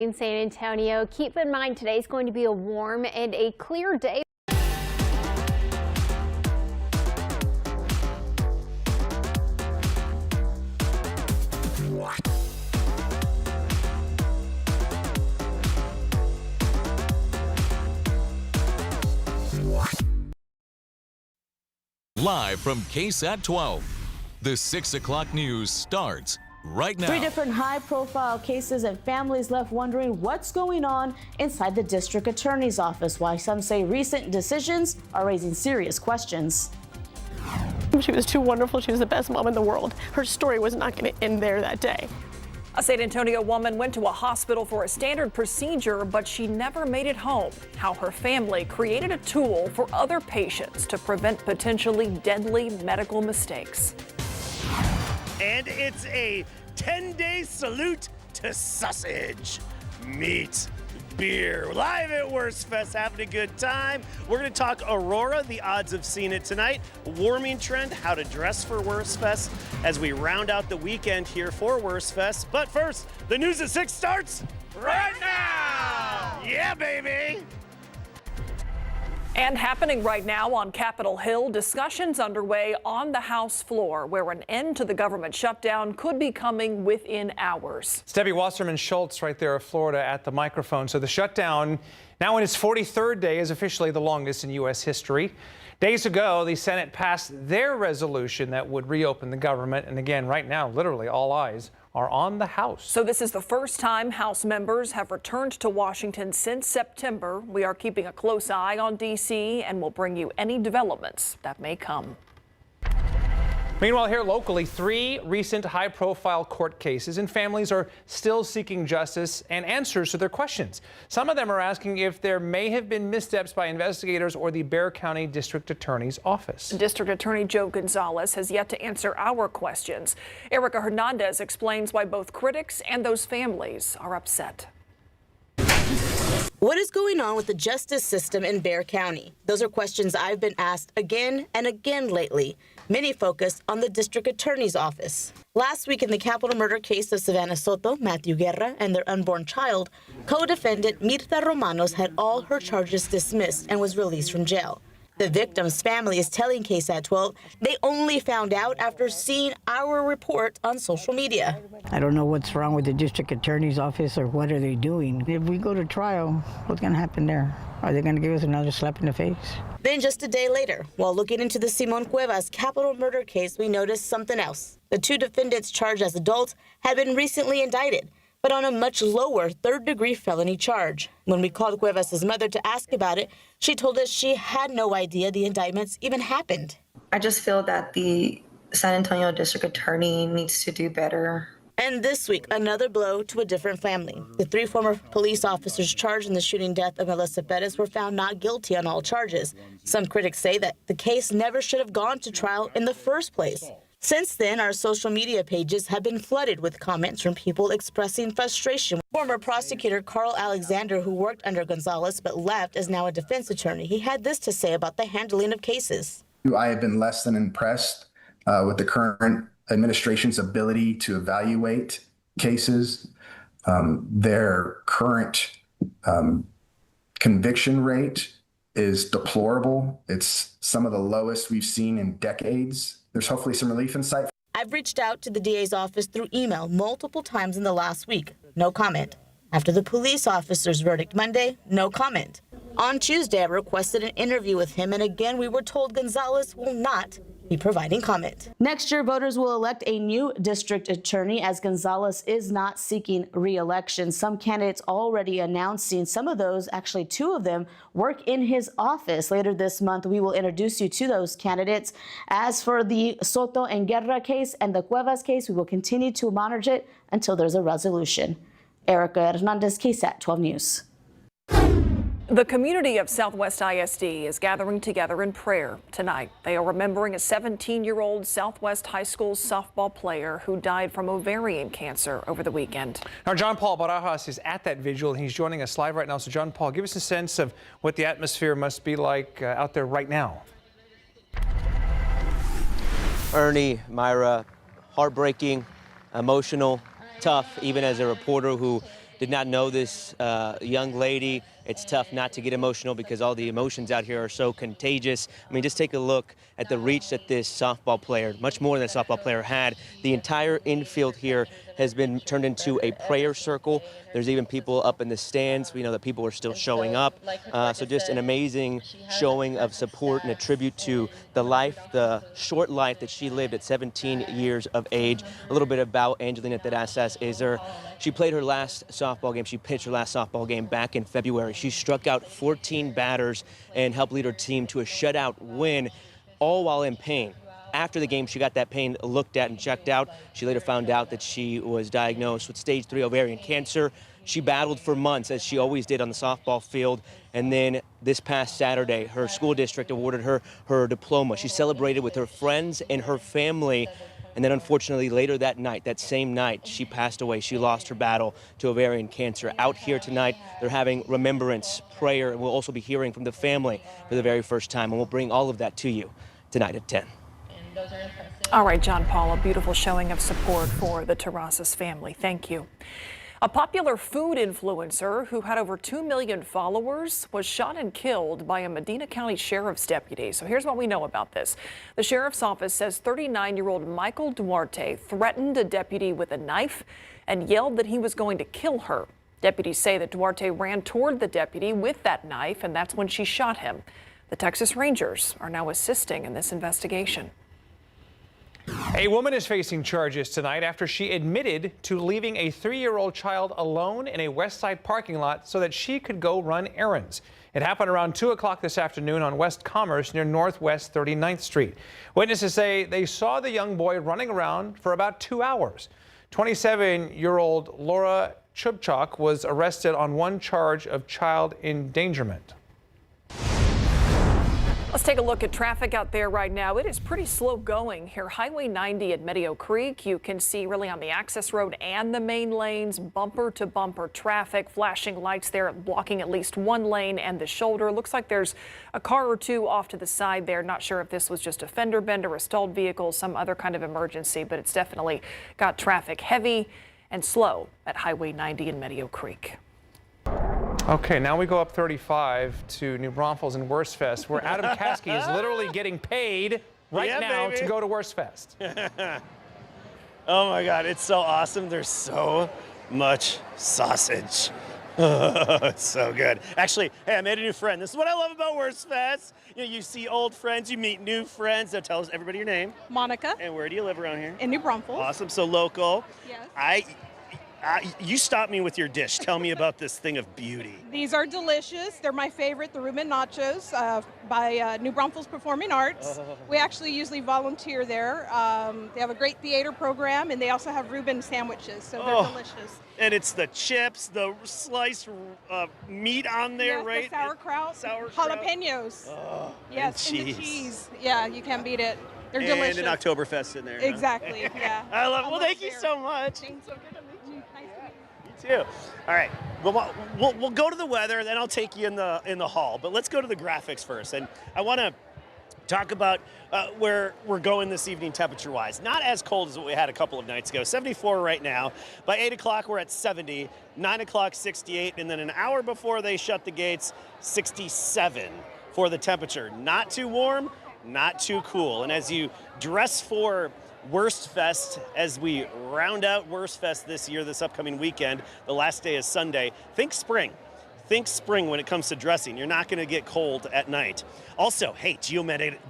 In San Antonio, keep in mind today's going to be a warm and a clear day. Live from KSAT 12, the 6 o'clock news starts right now. 3 different high-profile cases and families left wondering what's going on inside the district attorney's office, while some say recent decisions are raising serious questions. She was too wonderful. She was the best mom in the world. Her story was not going to end there that day. A San Antonio woman went to a hospital for a standard procedure, but she never made it home. How her family created a tool for other patients to prevent potentially deadly medical mistakes. And it's a 10-day salute to sausage, meat, beer. Live at Wurstfest, having a good time. We're going to talk Aurora, the odds of seeing it tonight, warming trend, how to dress for Wurstfest as we round out the weekend here for Wurstfest. But first, the news at 6 starts right now. Yeah, baby. And happening right now on Capitol Hill, discussions underway on the House floor where an end to the government shutdown could be coming within hours. It's Debbie Wasserman Schultz right there of Florida at the microphone. So the shutdown, now in its 43rd day, is officially the longest in U.S. history. Days ago, the Senate passed their resolution that would reopen the government. And again, right now, literally all eyes are on the House. So this is the first time House members have returned to Washington since September. We are keeping a close eye on D.C. and will bring you any developments that may come. Meanwhile, here locally, 3 recent high-profile court cases, and families are still seeking justice and answers to their questions. Some of them are asking if there may have been missteps by investigators or the Bexar County District Attorney's Office. District Attorney Joe Gonzalez has yet to answer our questions. Erica Hernandez explains why both critics and those families are upset. What is going on with the justice system in Bexar County? Those are questions I've been asked again and again lately. Many focus on the district attorney's office. Last week in the capital murder case of Savannah Soto, Matthew Guerra, and their unborn child, co-defendant Mirta Romanos had all her charges dismissed and was released from jail. The victim's family is telling KSAT 12 they only found out after seeing our report on social media. I don't know what's wrong with the district attorney's office or what are they doing. If we go to trial, what's going to happen there? Are they going to give us another slap in the face? Then just a day later, while looking into the Simon Cuevas capital murder case, we noticed something else. The 2 defendants charged as adults had been recently indicted, but on a much lower 3rd-degree felony charge. When we called Cuevas' mother to ask about it, she told us she had no idea the indictments even happened. I just feel that the San Antonio District Attorney needs to do better. And this week, another blow to a different family. The 3 former police officers charged in the shooting death of Melissa Perez were found not guilty on all charges. Some critics say that the case never should have gone to trial in the first place. Since then, our social media pages have been flooded with comments from people expressing frustration. Former prosecutor Carl Alexander, who worked under Gonzalez but left, is now a defense attorney. He had this to say about the handling of cases. I have been less than impressed with the current administration's ability to evaluate cases. Their current conviction rate is deplorable. It's some of the lowest we've seen in decades. There's hopefully some relief in sight. I've reached out to the DA's office through email multiple times in the last week. No comment. After the police officer's verdict Monday, no comment. On Tuesday, I requested an interview with him, and again, we were told Gonzalez will not be providing comment. Next year, voters will elect a new district attorney as Gonzalez is not seeking re-election. Some candidates already announcing, some of those, actually 2 of them, work in his office. Later this month, we will introduce you to those candidates. As for the Soto and Guerra case and the Cuevas case, we will continue to monitor it until there's a resolution. Erica Hernandez, KSAT 12 News. The community of Southwest ISD is gathering together in prayer tonight. They are remembering a 17-year-old Southwest High School softball player who died from ovarian cancer over the weekend. Our John Paul Barajas is at that vigil, and he's joining us live right now. So, John Paul, give us a sense of what the atmosphere must be like out there right now. Ernie, Myra, heartbreaking, emotional, tough, even as a reporter who did not know this young lady. It's tough not to get emotional because all the emotions out here are so contagious. I mean, just take a look at the reach that this softball player, much more than a softball player, had. The entire infield here has been turned into a prayer circle. There's even people up in the stands. We know that people are still showing up. So just an amazing showing of support and a tribute to the life, the short life that she lived at 17 years of age. A little bit about Angelina Terrazas is she played her last softball game. She pitched her last softball game back in February. She struck out 14 batters and helped lead her team to a shutout win, all while in pain. After the game, she got that pain looked at and checked out. She later found out that she was diagnosed with stage 3 ovarian cancer. She battled for months, as she always did on the softball field. And then this past Saturday, her school district awarded her her diploma. She celebrated with her friends and her family. And then unfortunately, later that night, that same night, she passed away. She lost her battle to ovarian cancer. Out here tonight, they're having remembrance, prayer, and we'll also be hearing from the family for the very first time. And we'll bring all of that to you tonight at 10. All right, John Paul, a beautiful showing of support for the Terrazas family. Thank you. A popular food influencer who had over 2 million followers was shot and killed by a Medina County Sheriff's deputy. So here's what we know about this. The Sheriff's Office says 39-year-old Michael Duarte threatened a deputy with a knife and yelled that he was going to kill her. Deputies say that Duarte ran toward the deputy with that knife, and that's when she shot him. The Texas Rangers are now assisting in this investigation. A woman is facing charges tonight after she admitted to leaving a 3-year-old child alone in a West Side parking lot so that she could go run errands. It happened around 2 o'clock this afternoon on West Commerce near Northwest 39th Street. Witnesses say they saw the young boy running around for about 2 hours. 27-year-old Laura Chubchak was arrested on one charge of child endangerment. Let's take a look at traffic out there right now. It is pretty slow going here. Highway 90 at Meadow Creek. You can see really on the access road and the main lanes, bumper to bumper traffic, flashing lights there blocking at least one lane and the shoulder. Looks like there's a car or two off to the side there. Not sure if this was just a fender bender, a stalled vehicle, some other kind of emergency, but it's definitely got traffic heavy and slow at Highway 90 in Meadow Creek. Okay, now we go up 35 to New Braunfels and Wurstfest, where Adam Caskey is literally getting paid right now to go to Wurstfest. Oh my God, it's so awesome. There's so much sausage. It's so good. Actually, hey, I made a new friend. This is what I love about Wurstfest. You see old friends, you meet new friends. Now tell us everybody your name. Monica. And where do you live around here? In New Braunfels. Awesome, so local. Yes. You stopped me with your dish. Tell me about this thing of beauty. These are delicious. They're my favorite, the Reuben Nachos by New Braunfels Performing Arts. We actually usually volunteer there. They have a great theater program, and they also have Reuben sandwiches, so they're delicious. And it's the chips, the sliced meat on there, yes, right? The sauerkraut, jalapenos. Oh, yes, and the cheese. Yeah, you can't beat it. They're delicious. And an Oktoberfest in there. Exactly, yeah. I love it. Well, thank you so much. Thanks, so good to meet you. Nice to meet you. Too. All right, we'll go to the weather, then I'll take you in the hall. But let's go to the graphics first, and I want to talk about where we're going this evening temperature-wise. Not as cold as what we had a couple of nights ago. 74 right now. By 8 o'clock, we're at 70. 9 o'clock, 68, and then an hour before they shut the gates, 67 for the temperature. Not too warm, not too cool. And as you dress for Wurstfest, as we round out Wurstfest this year, this upcoming weekend, the last day is Sunday, think spring. Think spring when it comes to dressing. You're not going to get cold at night. Also, hey,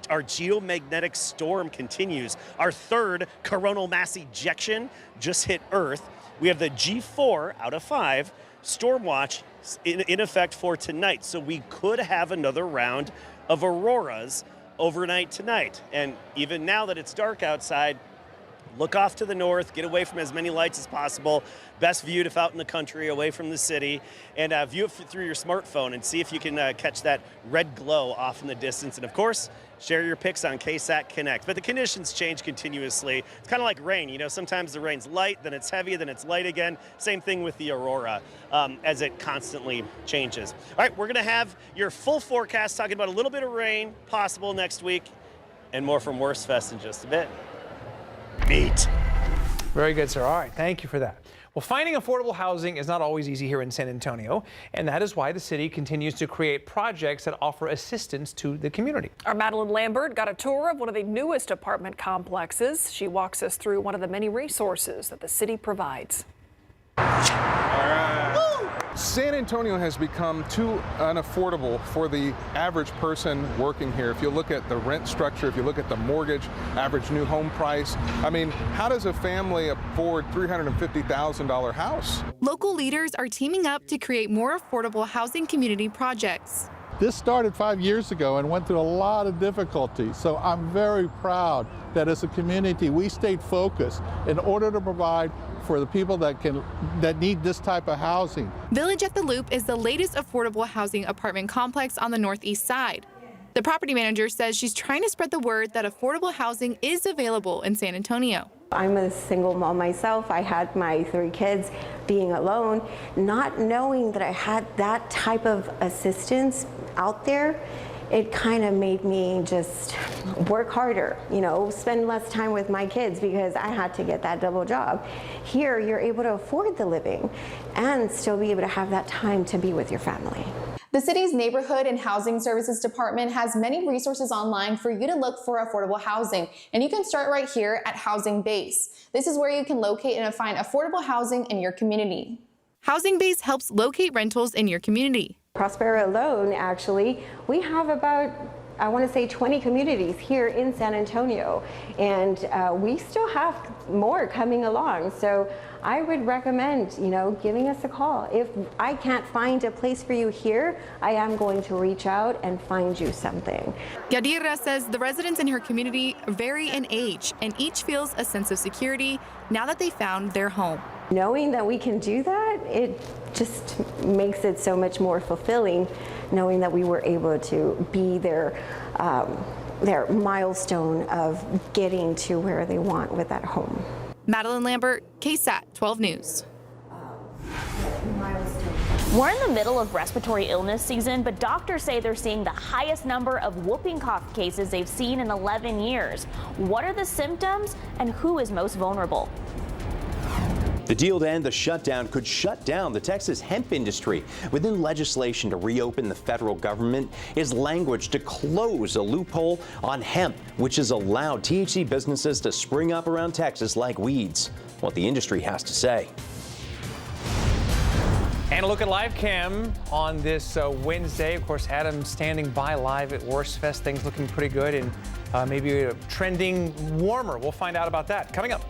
our geomagnetic storm continues. Our third coronal mass ejection just hit Earth. We have the G4 out of 5 storm watch in effect for tonight. So we could have another round of auroras overnight tonight. And even now that it's dark outside, look off to the north, get away from as many lights as possible. Best viewed if out in the country, away from the city, and view it through your smartphone and see if you can catch that red glow off in the distance. And of course, share your pics on KSAT Connect. But the conditions change continuously. It's kind of like rain, sometimes the rain's light, then it's heavy, then it's light again. Same thing with the aurora as it constantly changes. All right, we're gonna have your full forecast talking about a little bit of rain possible next week and more from Wurstfest in just a bit. Meat. Very good, sir. All right, thank you for that. Well, finding affordable housing is not always easy here in San Antonio, and that is why the city continues to create projects that offer assistance to the community. Our Madeline Lambert got a tour of one of the newest apartment complexes. She walks us through one of the many resources that the city provides. San Antonio has become too unaffordable for the average person working here. If you look at the rent structure, if you look at the mortgage, average new home price, I mean, how does a family afford $350,000 house? Local leaders are teaming up to create more affordable housing community projects. This started 5 years ago and went through a lot of difficulty. So I'm very proud that as a community, we stayed focused in order to provide for the people that need this type of housing. Village at the Loop is the latest affordable housing apartment complex on the northeast side. The property manager says she's trying to spread the word that affordable housing is available in San Antonio. I'm a single mom myself. I had my 3 kids. Being alone, not knowing that I had that type of assistance out there, it kind of made me just work harder, you know, spend less time with my kids because I had to get that double job. Here, you're able to afford the living and still be able to have that time to be with your family. The city's Neighborhood and Housing Services Department has many resources online for you to look for affordable housing, and you can start right here at Housing Base. This is where you can locate and find affordable housing in your community. Housing Base helps locate rentals in your community. Prospera alone, actually, we have about, I want to say 20 communities here in San Antonio, and we still have more coming along. So I would recommend, you know, giving us a call. If I can't find a place for you here, I am going to reach out and find you something. Yadira says the residents in her community vary in age, and each feels a sense of security now that they found their home. Knowing that we can do that, it just makes it so much more fulfilling, knowing that we were able to be their milestone of getting to where they want with that home. Madeline Lambert, KSAT 12 News. We're in the middle of respiratory illness season, but doctors say they're seeing the highest number of whooping cough cases they've seen in 11 years. What are the symptoms and who is most vulnerable? The deal to end the shutdown could shut down the Texas hemp industry. Within legislation to reopen the federal government is language to close a loophole on hemp, which has allowed THC businesses to spring up around Texas like weeds. What the industry has to say. And a look at live cam on this Wednesday. Of course, Adam standing by live at Wurstfest. Things looking pretty good and maybe trending warmer. We'll find out about that coming up.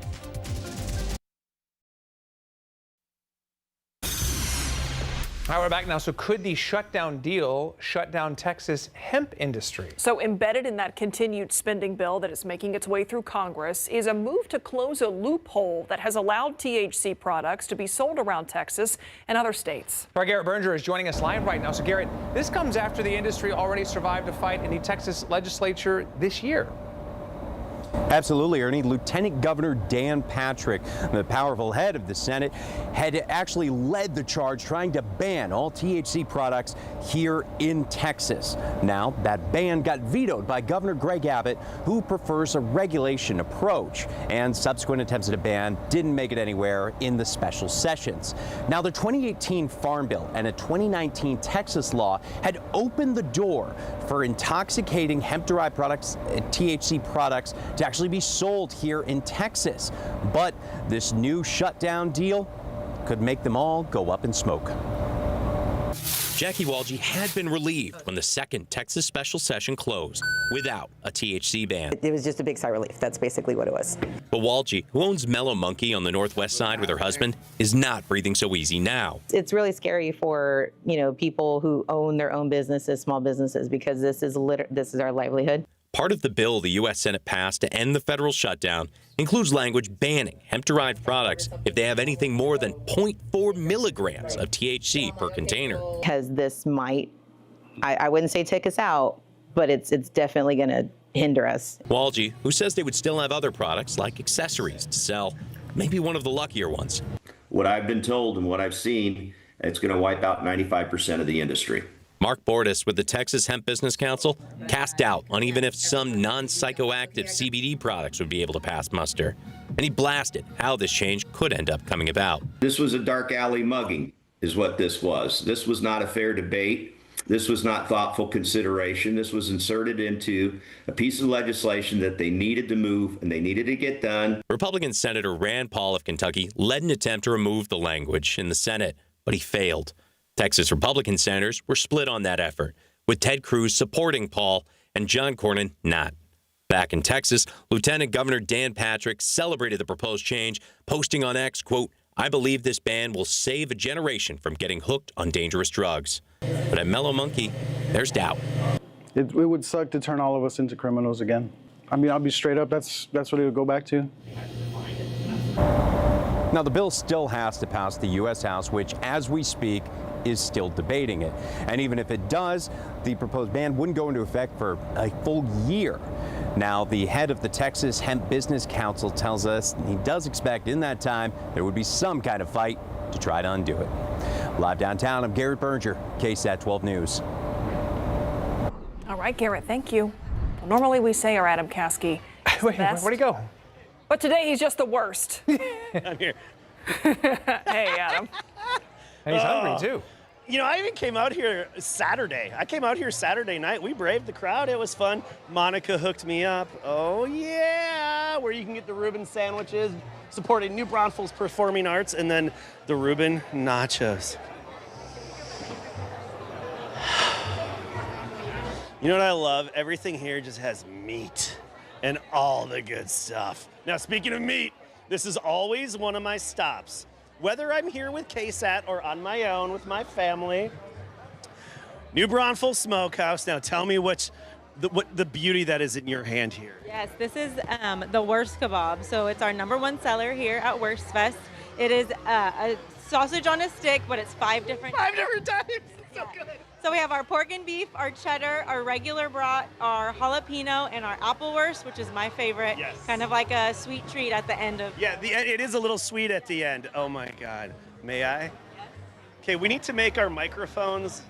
All right, we're back now. So could the shutdown deal shut down Texas hemp industry? So embedded in that continued spending bill that is making its way through Congress is a move to close a loophole that has allowed THC products to be sold around Texas and other states. Our Garrett Berger is joining us live right now. So Garrett, this comes after the industry already survived a fight in the Texas legislature this year. Absolutely, Ernie. Lieutenant Governor Dan Patrick, the powerful head of the Senate, had actually led the charge trying to ban all THC products here in Texas. Now, that ban got vetoed by Governor Greg Abbott, who prefers a regulation approach, and subsequent attempts at a ban didn't make it anywhere in the special sessions. Now, the 2018 Farm Bill and a 2019 Texas law had opened the door for intoxicating hemp-derived products, THC products, to actually be sold here in Texas. But this new shutdown deal could make them all go up in smoke. Jackie Walgie had been relieved when the second Texas special session closed without a THC ban. It was just a big sigh of relief. That's basically what it was. But Walgie, who owns Mellow Monkey on the northwest side with her husband, is not breathing so easy now. It's really scary for, people who own their own businesses, small businesses, because this is our livelihood. Part of the bill the U.S. Senate passed to end the federal shutdown includes language banning hemp-derived products if they have anything more than 0.4 milligrams of THC per container. Because this might, I wouldn't say take us out, but it's definitely going to hinder us. Walgie, who says they would still have other products like accessories to sell, maybe one of the luckier ones. What I've been told and what I've seen, it's going to wipe out 95% of the industry. Mark Bordas with the Texas Hemp Business Council cast doubt on even if some non-psychoactive CBD products would be able to pass muster. and he blasted how this change could end up coming about. This was a dark alley mugging, is what this was. This was not a fair debate. This was not thoughtful consideration. This was inserted into a piece of legislation that they needed to move and they needed to get done. Republican Senator Rand Paul of Kentucky led an attempt to remove the language in the Senate, but he failed. Texas Republican senators were split on that effort, with Ted Cruz supporting Paul and John Cornyn not. Back in Texas, Lieutenant Governor Dan Patrick celebrated the proposed change, posting on X, quote, "I believe this ban will save a generation from getting hooked on dangerous drugs." But at Mellow Monkey, there's doubt. It would suck to turn all of us into criminals again. I mean, I'll be straight up, that's what it would go back to. Now, the bill still has to pass the U.S. House, which, as we speak, is still debating it. And even if it does, the proposed ban wouldn't go into effect for a full year. Now, the head of the Texas Hemp Business Council tells us he does expect in that time there would be some kind of fight to try to undo it. Live downtown, I'm Garrett Berger, KSAT 12 News. All right, Garrett, thank you. Well, normally we say our Adam Caskey is the best. Where'd he go? But today he's just the worst. I'm here. Hey, Adam. And he's hungry, too. You know, I even came out here Saturday. I came out here Saturday night. We braved the crowd. It was fun. Monica hooked me up. Oh, yeah. Where you can get the Reuben sandwiches, supporting New Braunfels Performing Arts, and then the Reuben nachos. You know what I love? Everything here just has meat and all the good stuff. Now, speaking of meat, this is always one of my stops. Whether I'm here with KSAT or on my own with my family, New Braunfels Smokehouse. Now tell me what the beauty that is in your hand here. Yes, this is the Wurst kebab. So it's our #1 seller here at Wurstfest. It is a sausage on a stick, but it's 5 different types. It's so good. So we have our pork and beef, our cheddar, our regular brat, our jalapeno, and our apple wurst, which is my favorite. Yes. Kind of like a sweet treat at the end of. Yeah, it is a little sweet at the end. Oh my God. May I? Okay, we need to make our microphones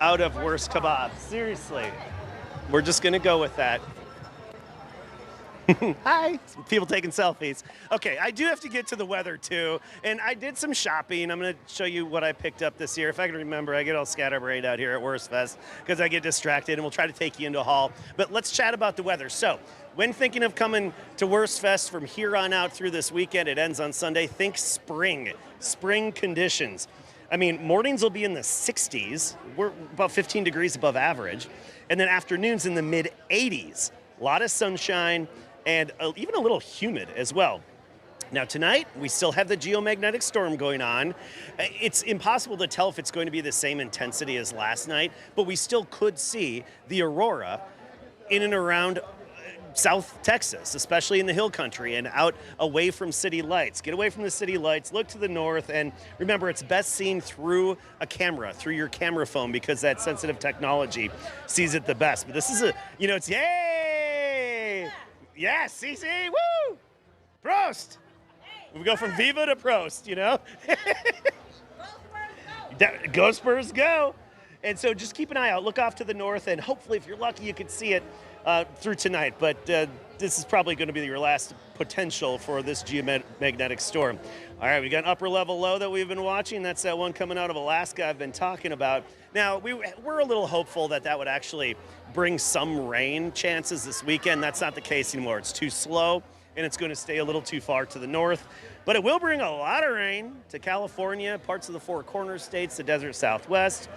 out of Wurst kebab. Seriously. We're just gonna go with that. Hi. People taking selfies. Okay, I do have to get to the weather too. And I did some shopping. I'm going to show you what I picked up this year. If I can remember, I get all scatterbrained out here at Wurstfest because I get distracted, and we'll try to take you into a haul. But let's chat about the weather. So, when thinking of coming to Wurstfest from here on out through this weekend, it ends on Sunday, think spring conditions. I mean, mornings will be in the 60s. We're about 15 degrees above average. And then afternoons in the mid-80s. A lot of sunshine. And even a little humid as well. Now tonight, we still have the geomagnetic storm going on. It's impossible to tell if it's going to be the same intensity as last night, but we still could see the aurora in and around South Texas, especially in the hill country and out away from city lights. Get away from the city lights, look to the north, and remember, it's best seen through a camera, through your camera phone, because that sensitive technology sees it the best. But this is it's yay! Yes, CC, woo! Prost! We go from Viva to Prost, Go Spurs, go! And so just keep an eye out. Look off to the north, and hopefully, if you're lucky, you can see it through tonight. But this is probably going to be your last potential for this geomagnetic storm. All right, we got an upper level low that we've been watching. That's that one coming out of Alaska I've been talking about. Now, we're a little hopeful that would actually bring some rain chances this weekend. That's not the case anymore. It's too slow, and it's going to stay a little too far to the north. But it will bring a lot of rain to California, parts of the Four Corners states, the desert Southwest.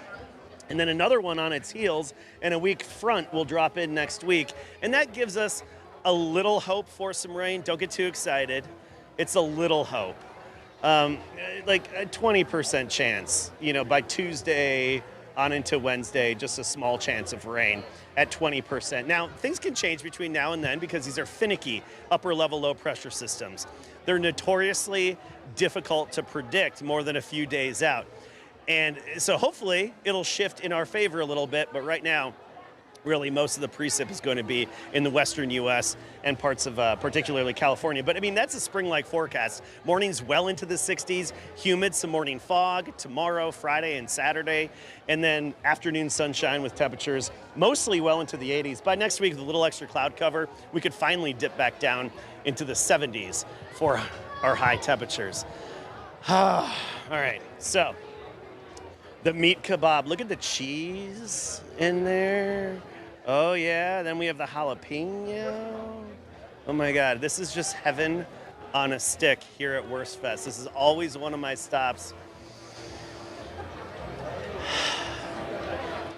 And then another one on its heels, and a weak front will drop in next week. And that gives us a little hope for some rain. Don't get too excited. It's a little hope. Like a 20% chance, by Tuesday on into Wednesday, just a small chance of rain at 20%. Now, things can change between now and then because these are finicky upper level low pressure systems. They're notoriously difficult to predict more than a few days out. And so hopefully it'll shift in our favor a little bit, but right now really most of the precip is going to be in the western U.S. and parts of particularly California. But I mean, that's a spring-like forecast. Mornings well into the 60s, humid, some morning fog tomorrow, Friday and Saturday, and then afternoon sunshine with temperatures mostly well into the 80s. By next week, with a little extra cloud cover, we could finally dip back down into the 70s for our high temperatures. All right, so the meat kebab. Look at the cheese in there. Oh yeah, then we have the jalapeno. Oh my God, this is just heaven on a stick here at Wurstfest. This is always one of my stops.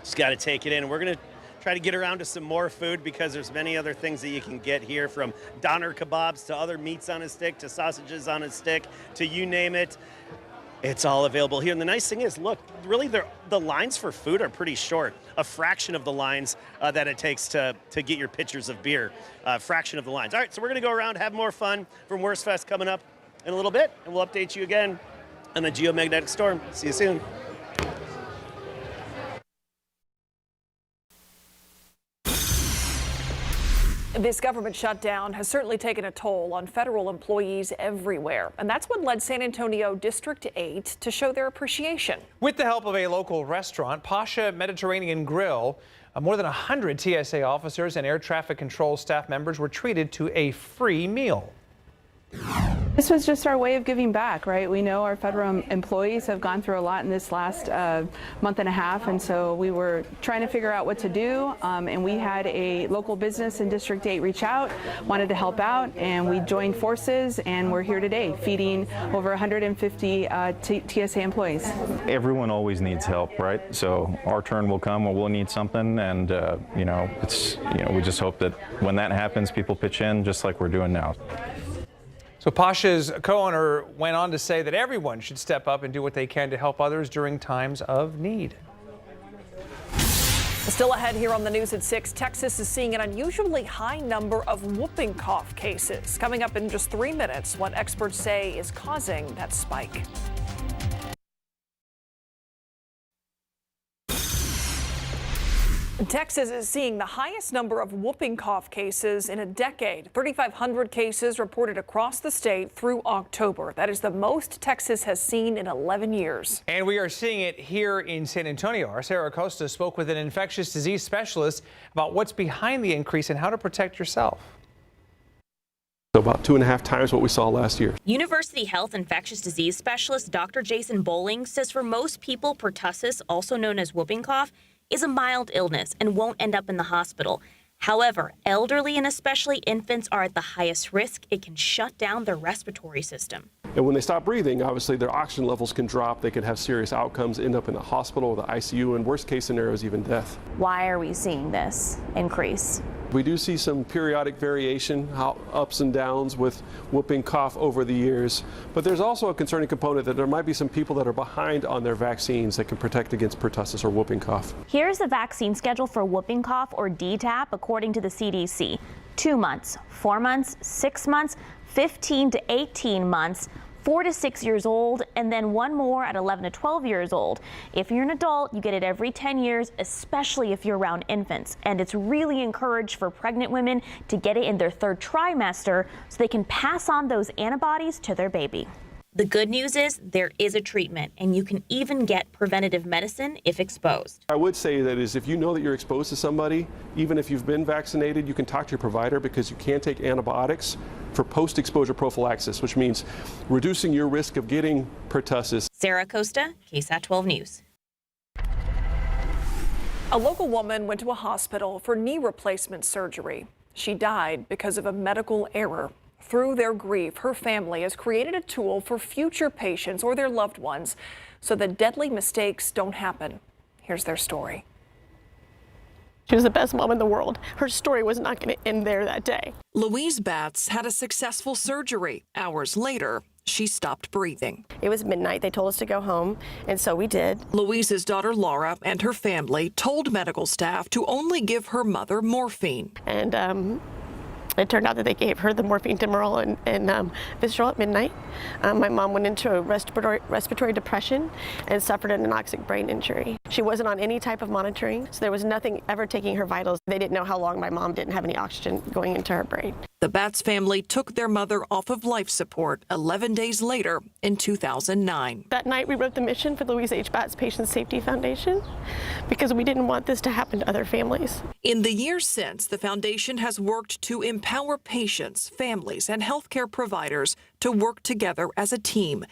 Just gotta take it in. We're gonna try to get around to some more food because there's many other things that you can get here, from doner kebabs to other meats on a stick to sausages on a stick to you name it. It's all available here. And the nice thing is, look, really the lines for food are pretty short. A fraction of the lines that it takes to get your pitchers of beer. A fraction of the lines. All right, so we're going to go around, have more fun from Wurstfest coming up in a little bit, and we'll update you again on the geomagnetic storm. See you soon. This government shutdown has certainly taken a toll on federal employees everywhere, and that's what led San Antonio District 8 to show their appreciation. With the help of a local restaurant, Pasha Mediterranean Grill, more than 100 TSA officers and air traffic control staff members were treated to a free meal. This was just our way of giving back, right? We know our federal employees have gone through a lot in this last month and a half, and so we were trying to figure out what to do, and we had a local business in District 8 reach out, wanted to help out, and we joined forces, and we're here today feeding over 150 TSA employees. Everyone always needs help, right? So our turn will come or we'll need something, and we just hope that when that happens, people pitch in just like we're doing now. So Pasha's co-owner went on to say that everyone should step up and do what they can to help others during times of need. Still ahead here on the news at 6, Texas is seeing an unusually high number of whooping cough cases. Coming up in just 3 minutes, what experts say is causing that spike. Texas is seeing the highest number of whooping cough cases in a decade. 3,500 cases reported across the state through October. That is the most Texas has seen in 11 years. And we are seeing it here in San Antonio. Our Sarah Acosta spoke with an infectious disease specialist about what's behind the increase and how to protect yourself. So about 2.5 times what we saw last year. University Health infectious disease specialist Dr. Jason Bowling says for most people, pertussis, also known as whooping cough, is a mild illness and won't end up in the hospital. However, elderly and especially infants are at the highest risk. It can shut down their respiratory system. And when they stop breathing, obviously their oxygen levels can drop. They could have serious outcomes, end up in the hospital or the ICU, and worst case scenarios, even death. Why are we seeing this increase? We do see some periodic variation, ups and downs with whooping cough over the years. But there's also a concerning component that there might be some people that are behind on their vaccines that can protect against pertussis or whooping cough. Here's the vaccine schedule for whooping cough, or DTaP, according to the CDC. 2 months, 4 months, 6 months, 15 to 18 months, 4 to 6 years old, and then one more at 11 to 12 years old. If you're an adult, you get it every 10 years, especially if you're around infants. And it's really encouraged for pregnant women to get it in their 3rd trimester so they can pass on those antibodies to their baby. The good news is there is a treatment, and you can even get preventative medicine if exposed. I would say that is if you know that you're exposed to somebody, even if you've been vaccinated, you can talk to your provider because you can take antibiotics for post-exposure prophylaxis, which means reducing your risk of getting pertussis. Sarah Acosta, KSAT 12 News. A local woman went to a hospital for knee replacement surgery. She died because of a medical error. Through their grief, her family has created a tool for future patients or their loved ones so that deadly mistakes don't happen. Here's their story. She was the best mom in the world. Her story was not going to end there that day. Louise Batts had a successful surgery. Hours later, she stopped breathing. It was midnight. They told us to go home, and so we did. Louise's daughter Laura and her family told medical staff to only give her mother morphine. And It turned out that they gave her the morphine, Demerol, and Visceral at midnight. My mom went into a respiratory depression and suffered an anoxic brain injury. She wasn't on any type of monitoring, so there was nothing ever taking her vitals. They didn't know how long my mom didn't have any oxygen going into her brain. The Batts family took their mother off of life support 11 days later in 2009. That night we wrote the mission for the Louise H. Batts Patient Safety Foundation because we didn't want this to happen to other families. In the years since, the foundation has worked to empower patients, families, and healthcare providers to work together as a team.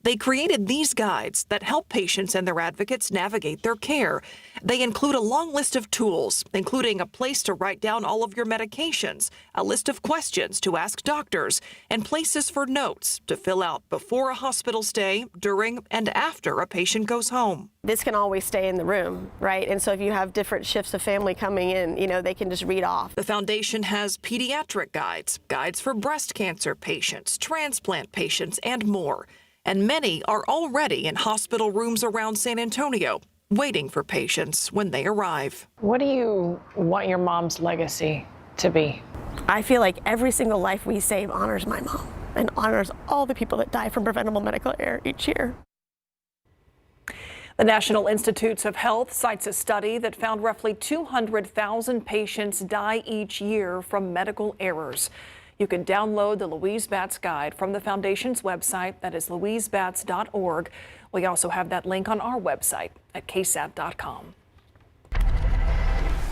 They created these guides that help patients and their advocates navigate their care. They include a long list of tools, including a place to write down all of your medications, a list of questions to ask doctors, and places for notes to fill out before a hospital stay, during, and after a patient goes home. This can always stay in the room, right? And so if you have different shifts of family coming in, they can just read off. The foundation has pediatric guides, guides for breast cancer patients, transplant patients, and more. And many are already in hospital rooms around San Antonio, waiting for patients when they arrive. What do you want your mom's legacy to be? I feel like every single life we save honors my mom and honors all the people that die from preventable medical error each year. The National Institutes of Health cites a study that found roughly 200,000 patients die each year from medical errors. You can download the Louise Batts Guide from the Foundation's website, that is louisebatts.org. We also have that link on our website at KSAT.com. All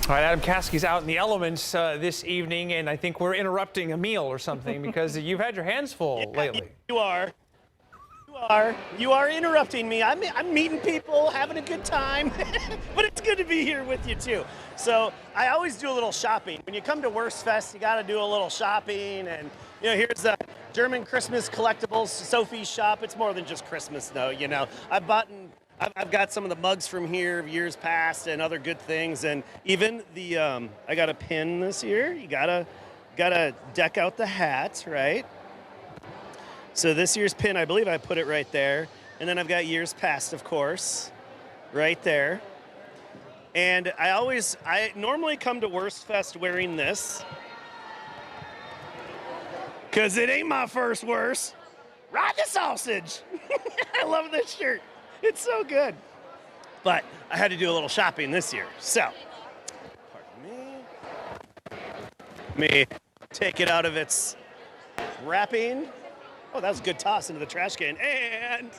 right, Adam Caskey's out in the elements this evening, and I think we're interrupting a meal or something because you've had your hands full lately. You are interrupting me. I'm meeting people, having a good time, but it's good to be here with you too. So I always do a little shopping. When you come to Wurstfest, you got to do a little shopping, and here's the German Christmas collectibles, Sophie's shop. It's more than just Christmas, though. I've got some of the mugs from here of years past and other good things, and even the I got a pin this year. You gotta deck out the hat, right? So this year's pin, I believe I put it right there. And then I've got years past, of course, right there. And I normally come to Wurstfest wearing this, because it ain't my first worst. Ride the sausage. I love this shirt. It's so good. But I had to do a little shopping this year. So, pardon me. Let me take it out of its wrapping. Oh, that was a good toss into the trash can. And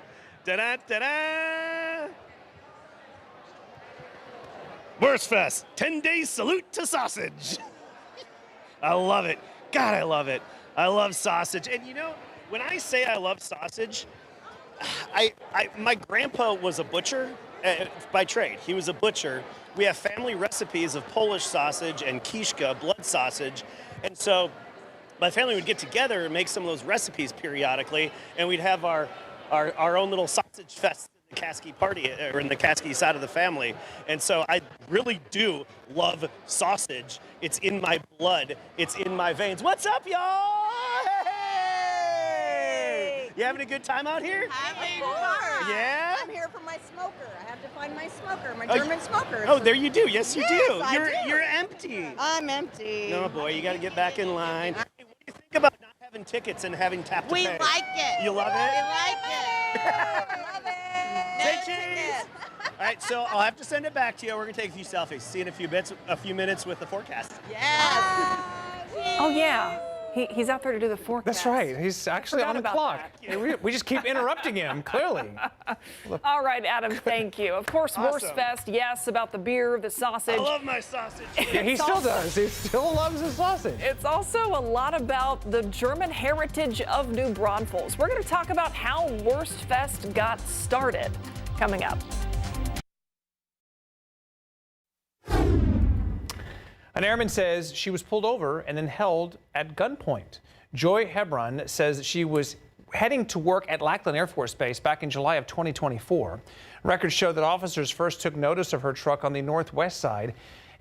da-da-da-da! Wurstfest, 10-day salute to sausage. I love it. God, I love it. I love sausage. And when I say I love sausage, my grandpa was a butcher by trade. He was a butcher. We have family recipes of Polish sausage and kiszka, blood sausage. And so my family would get together and make some of those recipes periodically, and we'd have our own little sausage fest in the Caskey party, or in the Caskey side of the family. And so I really do love sausage. It's in my blood. It's in my veins. What's up, y'all? Hey! You having a good time out here? Having fun. Yeah? I'm here for my smoker. I have to find my smoker, my German smoker. Oh, there you do. Yes, you do. I do. You're empty. I'm empty. No, boy, you got to get back in line. Hey, what do you think about not having tickets and having tap to We pay? like it. You love it? We like it. Love it. Say cheese. All right, so I'll have to send it back to you. We're going to take a few selfies. See you in a few minutes with the forecast. Yes. Oh, yeah. He's out there to do the forecast. That's right. He's actually on the clock. We just keep interrupting him, clearly. All right, Adam, thank you. Of course, Awesome. Wurstfest, yes, about the beer, the sausage. I love my sausage. Yeah, he still does. He still loves his sausage. It's also a lot about the German heritage of New Braunfels. We're going to talk about how Wurstfest got started. Coming up. An airman says she was pulled over and then held at gunpoint. Joy Hebron says she was heading to work at Lackland Air Force Base back in July of 2024. Records show that officers first took notice of her truck on the northwest side,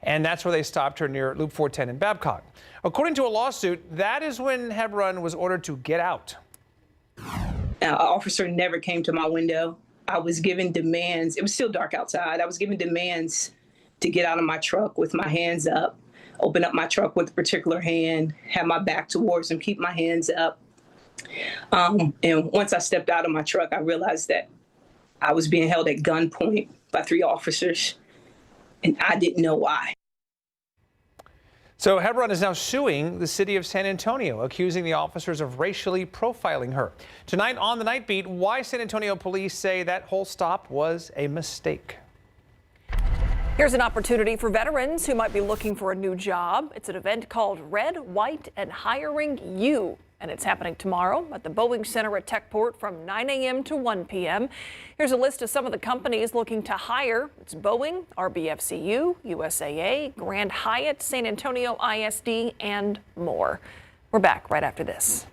and that's where they stopped her near Loop 410 in Babcock. According to a lawsuit, that is when Hebron was ordered to get out. An officer never came to my window. I was given demands. It was still dark outside. I was given demands to get out of my truck with my hands up. open up my truck with a particular hand, have my back towards them, keep my hands up. And once I stepped out of my truck, I realized that I was being held at gunpoint by 3 officers, and I didn't know why. So Hebron is now suing the city of San Antonio, accusing the officers of racially profiling her. Tonight on the Night Beat, why San Antonio police say that whole stop was a mistake. Here's an opportunity for veterans who might be looking for a new job. It's an event called Red, White, and Hiring You. And it's happening tomorrow at the Boeing Center at Techport from 9 a.m. to 1 p.m. Here's a list of some of the companies looking to hire. It's Boeing, RBFCU, USAA, Grand Hyatt, San Antonio ISD, and more. We're back right after this.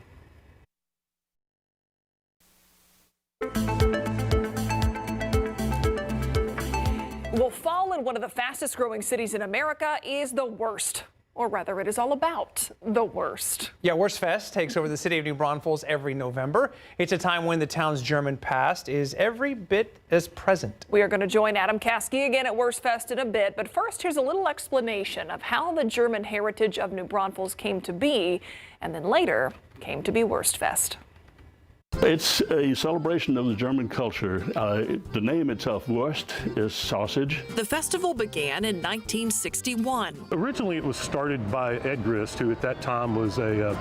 Well, fall in one of the fastest growing cities in America is the worst. Or rather, it is all about the worst. Yeah, Wurstfest takes over the city of New Braunfels every November. It's a time when the town's German past is every bit as present. We are going to join Adam Caskey again at Wurstfest in a bit, but first, here's a little explanation of how the German heritage of New Braunfels came to be, and then later came to be Wurstfest. It's a celebration of the German culture. The name itself, Wurst, is sausage. The festival began in 1961. Originally, it was started by Ed Grist, who at that time was a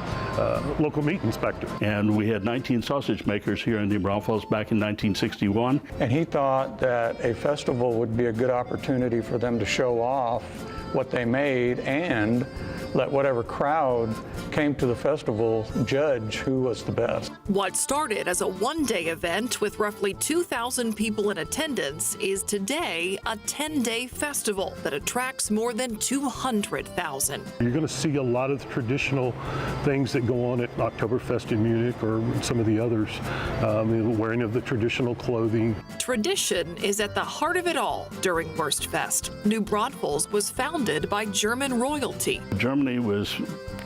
local meat inspector. And we had 19 sausage makers here in New Braunfels back in 1961. And he thought that a festival would be a good opportunity for them to show off what they made and let whatever crowd came to the festival judge who was the best. What started as a one-day event with roughly 2,000 people in attendance is today a 10-day festival that attracts more than 200,000. You're going to see a lot of the traditional things that go on at Oktoberfest in Munich or some of the others, the wearing of the traditional clothing. Tradition is at the heart of it all during Wurstfest. New Braunfels was founded by German royalty. Germany was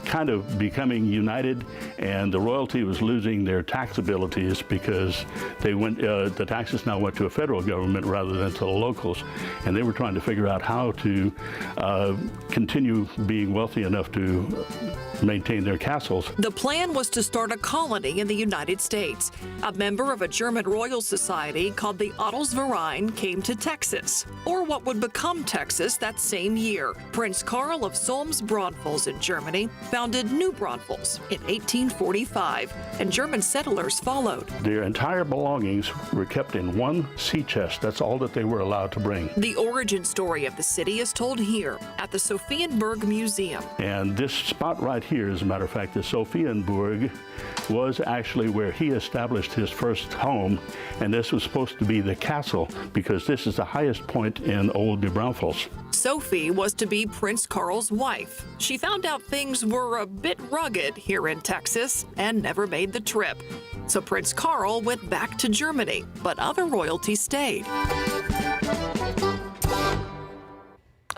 kind of becoming united, and the royalty was losing their tax abilities because they went. The taxes now went to a federal government rather than to the locals, and they were trying to figure out how to continue being wealthy enough to maintain their castles. The plan was to start a colony in the United States. A member of a German royal society called the Adelsverein came to Texas, or what would become Texas that same year. Prince Karl of Solms-Braunfels in Germany founded New Braunfels in 1845, and German settlers followed. Their entire belongings were kept in one sea chest. That's all that they were allowed to bring. The origin story of the city is told here at the Sophienburg Museum. And this spot right here, as a matter of fact, the Sophienburg, was actually where he established his first home, and this was supposed to be the castle because this is the highest point in Old New Braunfels. Sophie was to be Prince Karl's wife. She found out things were a bit rugged here in Texas and never made the trip. So Prince Karl went back to Germany, but other royalty stayed.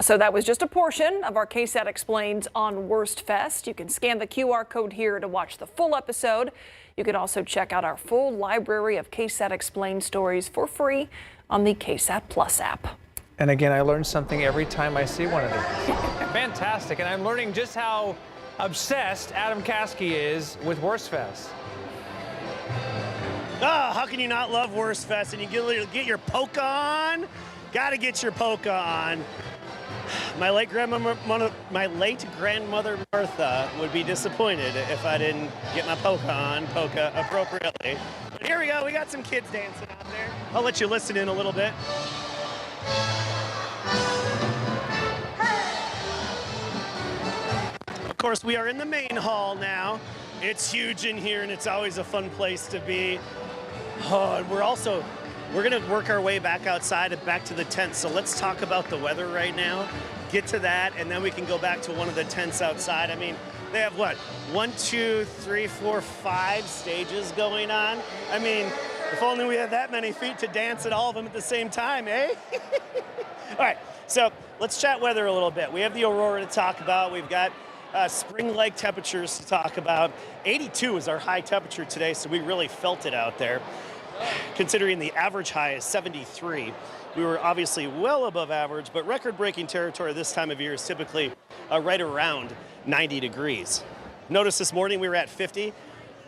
So that was just a portion of our KSAT Explains on Wurstfest. You can scan the QR code here to watch the full episode. You can also check out our full library of KSAT Explained stories for free on the KSAT Plus app. And again, I learn something every time I see one of these. Fantastic. And I'm learning just how obsessed Adam Caskey is with Wurstfest. Oh, how can you not love Wurstfest? And you get your polka on? Gotta get your polka on. My late grandmother Martha would be disappointed if I didn't get my polka appropriately. But here we go, we got some kids dancing out there. I'll let you listen in a little bit. Of course, we are in the main hall now. It's huge in here, and it's always a fun place to be. Oh, and we're gonna work our way back outside and back to the tent. So let's talk about the weather right now, get to that, and then we can go back to one of the tents outside. I mean, they have what, 1, 2, 3, 4, 5 stages going on. I mean, if only we had that many feet to dance at all of them at the same time, eh? All right, so let's chat weather a little bit. We have the aurora to talk about. We've got spring-like temperatures to talk about. 82 is our high temperature today, so we really felt it out there. Considering the average high is 73. We were obviously well above average, but record-breaking territory this time of year is typically right around 90 degrees. Notice this morning we were at 50.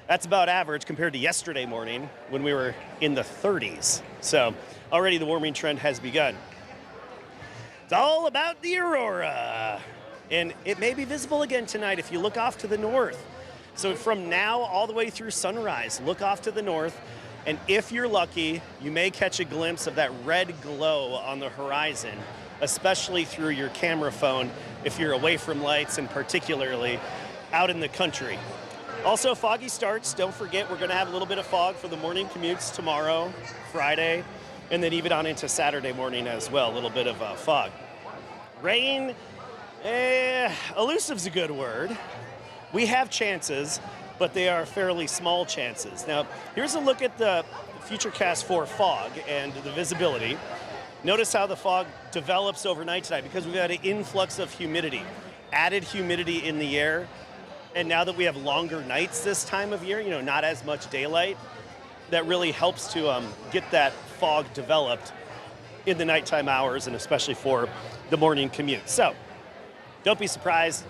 That's about average compared to yesterday morning when we were in the 30s. So already the warming trend has begun. It's all about the aurora. And it may be visible again tonight if you look off to the north. So from now all the way through sunrise, look off to the north. And if you're lucky, you may catch a glimpse of that red glow on the horizon, especially through your camera phone if you're away from lights and particularly out in the country. Also, foggy starts. Don't forget, we're going to have a little bit of fog for the morning commutes tomorrow, Friday, and then even on into Saturday morning as well, a little bit of fog. Rain, elusive's a good word. We have chances, but they are fairly small chances. Now, here's a look at the Futurecast for fog and the visibility. Notice how the fog develops overnight tonight because we've had an influx of humidity, added humidity in the air. And now that we have longer nights this time of year, not as much daylight, that really helps to get that fog developed in the nighttime hours and especially for the morning commute. So don't be surprised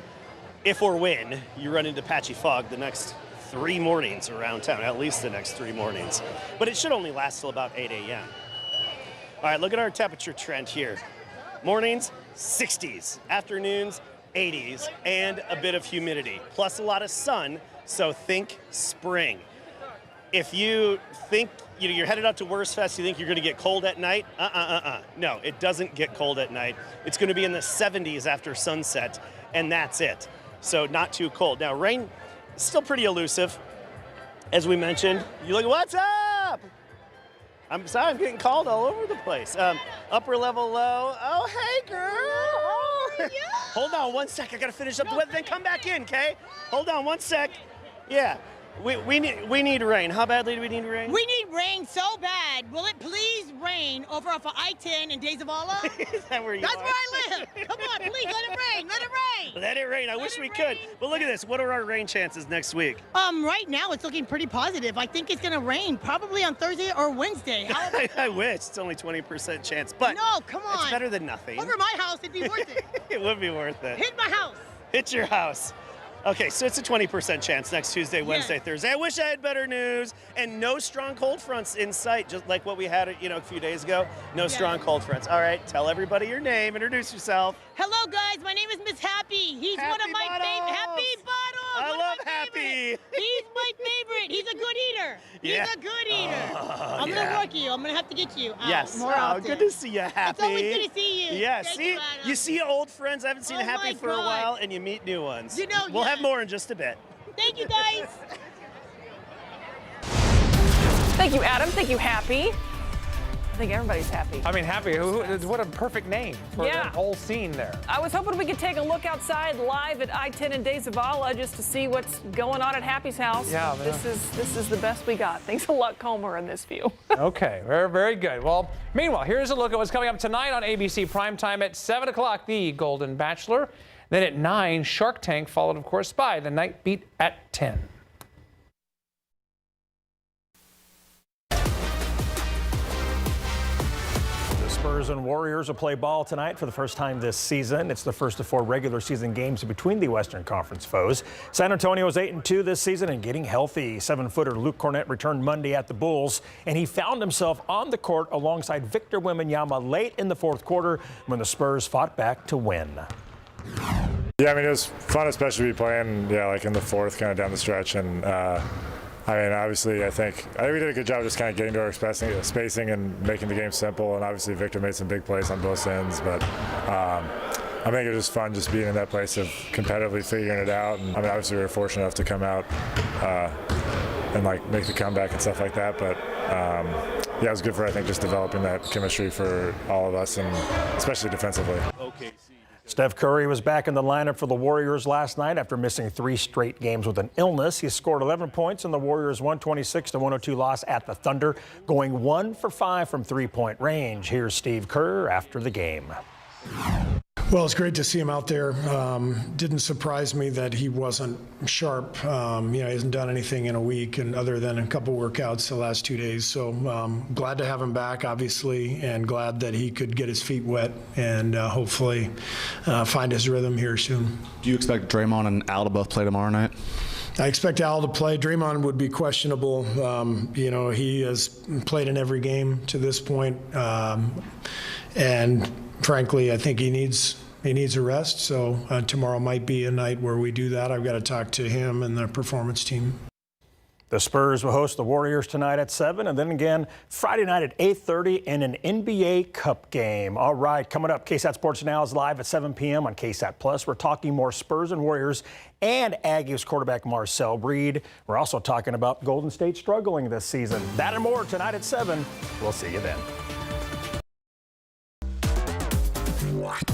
if or when you run into patchy fog the next 3 mornings around town, at least the next 3 mornings. But it should only last till about 8 a.m. All right, look at our temperature trend here. Mornings, 60s. Afternoons, 80s, and a bit of humidity, plus a lot of sun, so think spring. If you think you're headed out to Wurstfest, you think you're going to get cold at night, no, it doesn't get cold at night. It's going to be in the 70s after sunset, and that's it. So not too cold. Now, rain is still pretty elusive, as we mentioned. You look, what's up? I'm sorry, I'm getting called all over the place. Upper level low. Oh, hey, girl. Oh, yeah. Hold on 1 sec. I got to finish up the weather, then come back in, okay? Hold on 1 sec. Yeah, we need rain. How badly do we need rain? We need rain so bad. Will it please rain over off of I-10 in Days of Allah? Is that where you That's are? where I live. Come on, please, let it rain. Let it rain. Let it rain. I wish we could. But look at this. What are our rain chances next week? Right now it's looking pretty positive. I think it's going to rain probably on Thursday or Wednesday. I wish. It's only 20% chance, but no, come on. It's better than nothing. Over my house, it'd be worth it. It would be worth it. Hit my house. Hit your house. Okay, so it's a 20% chance next Tuesday, Wednesday, Thursday. I wish I had better news. And no strong cold fronts in sight, just like what we had a few days ago. No strong cold fronts. All right, tell everybody your name. Introduce yourself. Hello, guys. My name is Miss Happy. He's one of my favorite. Happy Bottles. I love Happy. He's my favorite. He's a good eater. Yeah. He's a good eater. I'm going to work you. I'm going to have to get you out Yes. more often. Good to see you, Happy. It's always good to see you. Yeah, Thank you see old friends. I haven't seen Happy my for a while, and you meet new ones. We'll have more in just a bit. Thank you, guys. Thank you, Adam. Thank you, Happy. I think everybody's happy. I mean, Happy, what a perfect name for that whole scene there. I was hoping we could take a look outside live at I-10 and Days of Allah just to see what's going on at Happy's house. Yeah, this is the best we got. Thanks a lot, Comer, in this view. Okay, very, very good. Well, meanwhile, here's a look at what's coming up tonight on ABC Primetime at 7 o'clock, The Golden Bachelor. Then at 9, Shark Tank, followed, of course, by The Night Beat at 10. Spurs and Warriors will play ball tonight for the first time this season. It's the first of 4 regular season games between the Western Conference foes. San Antonio is 8-2 this season and getting healthy. 7-footer Luke Cornett returned Monday at the Bulls, and he found himself on the court alongside Victor Wembanyama late in the 4th quarter when the Spurs fought back to win. Yeah, I mean, it was fun, especially playing, like in the 4th, kind of down the stretch, and I mean, obviously, I think we did a good job just kind of getting to our spacing and making the game simple. And obviously, Victor made some big plays on both ends. But I think it was just fun just being in that place of competitively figuring it out. And I mean, obviously, we were fortunate enough to come out and make the comeback and stuff like that. But it was good for, I think, just developing that chemistry for all of us, and especially defensively. Steph Curry was back in the lineup for the Warriors last night after missing 3 straight games with an illness. He scored 11 points in the Warriors' 126-102 loss at the Thunder, going 1 for 5 from 3-point range. Here's Steve Kerr after the game. Well, it's great to see him out there. Didn't surprise me that he wasn't sharp. He hasn't done anything in a week, and other than a couple workouts the last 2 days. So glad to have him back, obviously, and glad that he could get his feet wet and hopefully find his rhythm here soon. Do you expect Draymond and Al to both play tomorrow night? I expect Al to play. Draymond would be questionable. He has played in every game to this point, and frankly, I think he needs a rest. So tomorrow might be a night where we do that. I've got to talk to him and the performance team. The Spurs will host the Warriors tonight at 7, and then again Friday night at 8:30 in an NBA Cup game. All right, coming up, KSAT Sports Now is live at 7 p.m. on KSAT Plus. We're talking more Spurs and Warriors and Aggies quarterback Marcel Breed. We're also talking about Golden State struggling this season. That and more tonight at 7. We'll see you then. What?